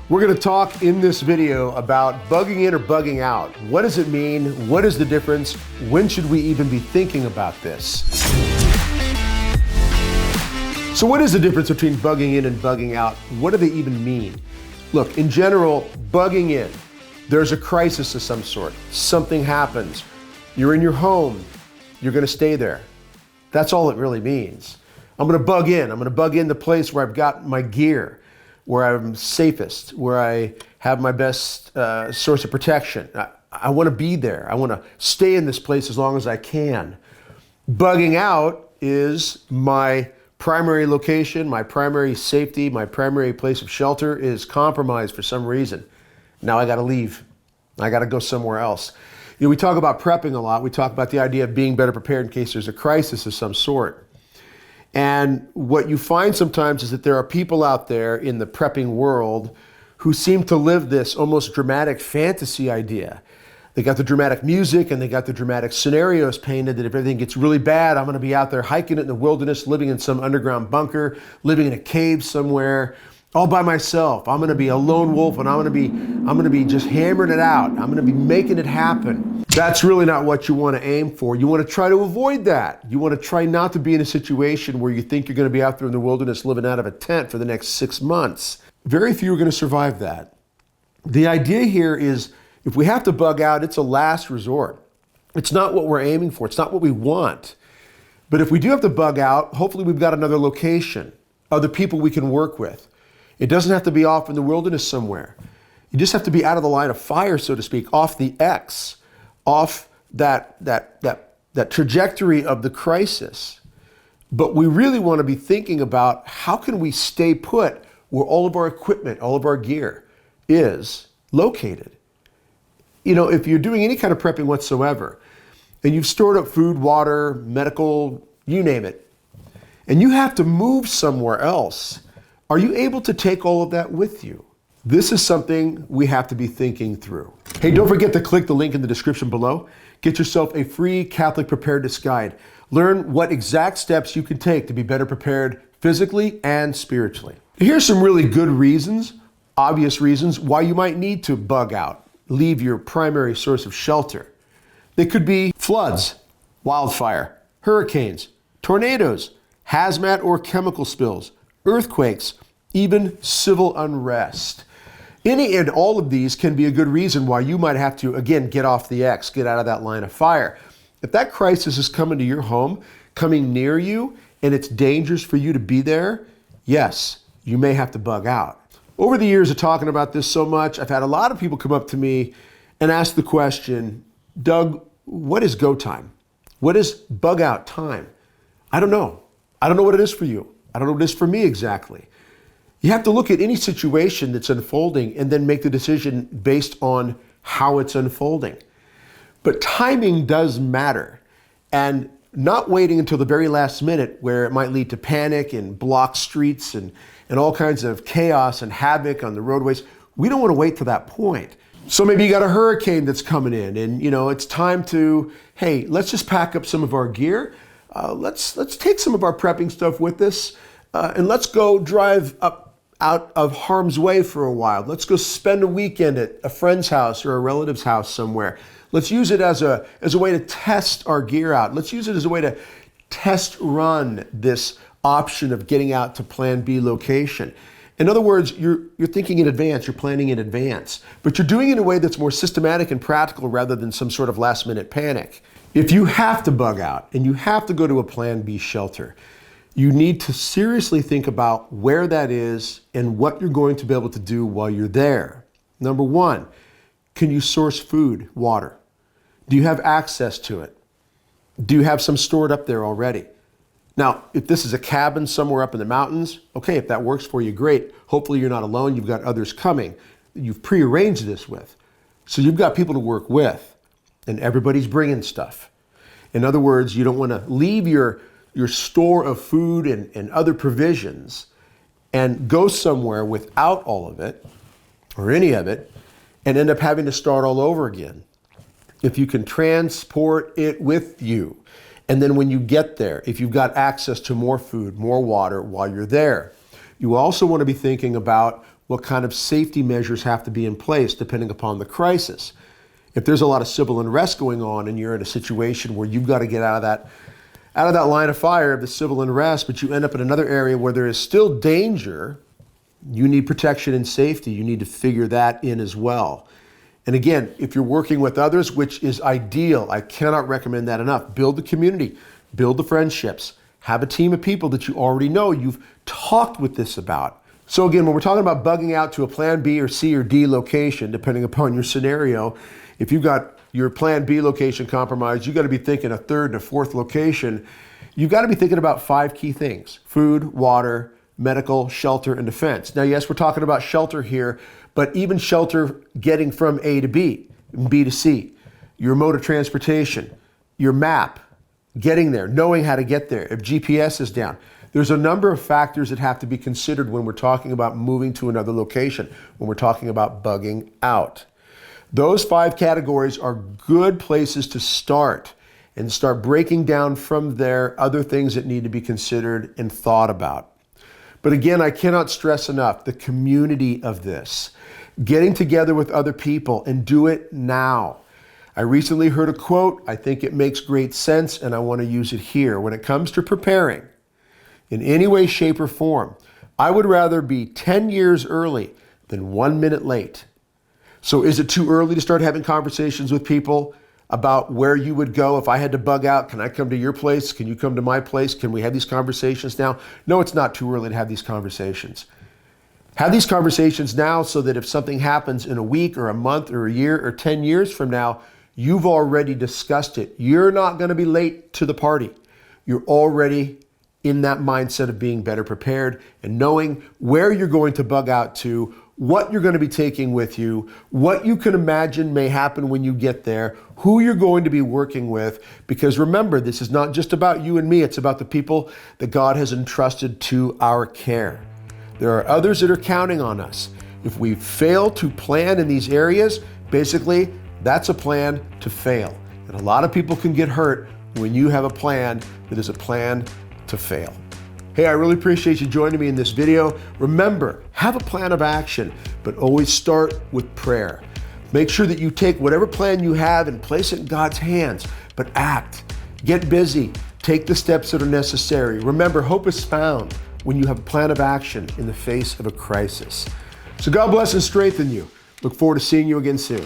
We're going to talk in this video about bugging in or bugging out. What does it mean? What is the difference? When should we even be thinking about this? So what is the difference between bugging in and bugging out? What do they even mean? Look, in general, bugging in, there's a crisis of some sort. Something happens. You're in your home. You're going to stay there. That's all it really means. I'm going to bug in. I'm going to bug in the place where I've got my gear, where I'm safest, where I have my best source of protection. I want to be there. I want to stay in this place as long as I can. Bugging out is my primary location, my primary safety, my primary place of shelter is compromised for some reason. Now I got to leave. I got to go somewhere else. You know, we talk about prepping a lot. We talk about the idea of being better prepared in case there's a crisis of some sort. And what you find sometimes is that there are people out there in the prepping world who seem to live this almost dramatic fantasy idea. They got the dramatic music and they got the dramatic scenarios painted that if everything gets really bad, I'm going to be out there hiking it in the wilderness, living in some underground bunker, living in a cave somewhere, all by myself. I'm going to be a lone wolf and I'm going to be just hammering it out. I'm going to be making it happen. That's really not what you want to aim for. You want to try to avoid that. You want to try not to be in a situation where you think you're going to be out there in the wilderness living out of a tent for the next 6 months. Very few are going to survive that. The idea here is if we have to bug out, it's a last resort. It's not what we're aiming for. It's not what we want. But if we do have to bug out, hopefully we've got another location, other people we can work with. It doesn't have to be off in the wilderness somewhere. You just have to be out of the line of fire, so to speak, off the X, off that trajectory of the crisis. But we really want to be thinking about how can we stay put where all of our equipment, all of our gear is located. You know, if you're doing any kind of prepping whatsoever, and you've stored up food, water, medical, you name it, and you have to move somewhere else, are you able to take all of that with you? This is something we have to be thinking through. Hey, don't forget to click the link in the description below. Get yourself a free Catholic preparedness guide. Learn what exact steps you can take to be better prepared physically and spiritually. Here's some really good reasons, obvious reasons, why you might need to bug out. Leave your primary source of shelter. They could be floods, wildfire, hurricanes, tornadoes, hazmat or chemical spills, earthquakes, even civil unrest. Any and all of these can be a good reason why you might have to, again, get off the X, get out of that line of fire. If that crisis is coming to your home, coming near you, and it's dangerous for you to be there, yes, you may have to bug out. Over the years of talking about this so much, I've had a lot of people come up to me and ask the question, Doug, what is go time? What is bug out time? I don't know. I don't know what it is for you. I don't know what it is for me exactly. You have to look at any situation that's unfolding and then make the decision based on how it's unfolding. But timing does matter. And not waiting until the very last minute where it might lead to panic and blocked streets and all kinds of chaos and havoc on the roadways. We don't want to wait to that point. So maybe you got a hurricane that's coming in and it's time to, hey, let's just pack up some of our gear. Let's take some of our prepping stuff with us and let's go drive out of harm's way for a while. Let's go spend a weekend at a friend's house or a relative's house somewhere. Let's use it as a way to test our gear out. Let's use it as a way to test run this option of getting out to plan B location. In other words, you're thinking in advance, you're planning in advance, but you're doing it in a way that's more systematic and practical rather than some sort of last minute panic. If you have to bug out and you have to go to a plan B shelter, you need to seriously think about where that is and what you're going to be able to do while you're there. Number one, can you source food, water? Do you have access to it? Do you have some stored up there already? Now, if this is a cabin somewhere up in the mountains, okay, if that works for you, great. Hopefully you're not alone. You've got others coming that you've prearranged this with. So you've got people to work with and everybody's bringing stuff. In other words, you don't want to leave your store of food and other provisions and go somewhere without all of it or any of it and end up having to start all over again. If you can transport it with you, and then when you get there, if you've got access to more food, more water while you're there, you also want to be thinking about what kind of safety measures have to be in place depending upon the crisis. If there's a lot of civil unrest going on and you're in a situation where you've got to get out of that line of fire of the civil unrest, but you end up in another area where there is still danger, you need protection and safety. You need to figure that in as well. And again, if you're working with others, which is ideal, I cannot recommend that enough. Build the community, build the friendships, have a team of people that you already know you've talked with this about. So again, when we're talking about bugging out to a plan B or C or D location, depending upon your scenario, if you've got your plan B location compromised, you've got to be thinking a third and a fourth location. You've got to be thinking about 5 key things: food, water, medical, shelter, and defense. Now, yes, we're talking about shelter here, but even shelter getting from A to B, B to C, your mode of transportation, your map, getting there, knowing how to get there, if GPS is down. There's a number of factors that have to be considered when we're talking about moving to another location, when we're talking about bugging out. Those 5 categories are good places to start and start breaking down from there other things that need to be considered and thought about. But again, I cannot stress enough the community of this. Getting together with other people and do it now. I recently heard a quote. I think it makes great sense and I want to use it here. When it comes to preparing in any way, shape, or form, I would rather be 10 years early than 1 minute late. So is it too early to start having conversations with people about where you would go if I had to bug out? Can I come to your place? Can you come to my place? Can we have these conversations now? No, it's not too early to have these conversations. Have these conversations now so that if something happens in a week or a month or a year or 10 years from now, you've already discussed it. You're not going to be late to the party. You're already in that mindset of being better prepared and knowing where you're going to bug out to, what you're going to be taking with you, what you can imagine may happen when you get there, who you're going to be working with. Because remember, this is not just about you and me, it's about the people that God has entrusted to our care. There are others that are counting on us. If we fail to plan in these areas, basically, that's a plan to fail. And a lot of people can get hurt when you have a plan that is a plan to fail. Hey, I really appreciate you joining me in this video. Remember, have a plan of action, but always start with prayer. Make sure that you take whatever plan you have and place it in God's hands, but act. Get busy. Take the steps that are necessary. Remember, hope is found when you have a plan of action in the face of a crisis. So God bless and strengthen you. Look forward to seeing you again soon.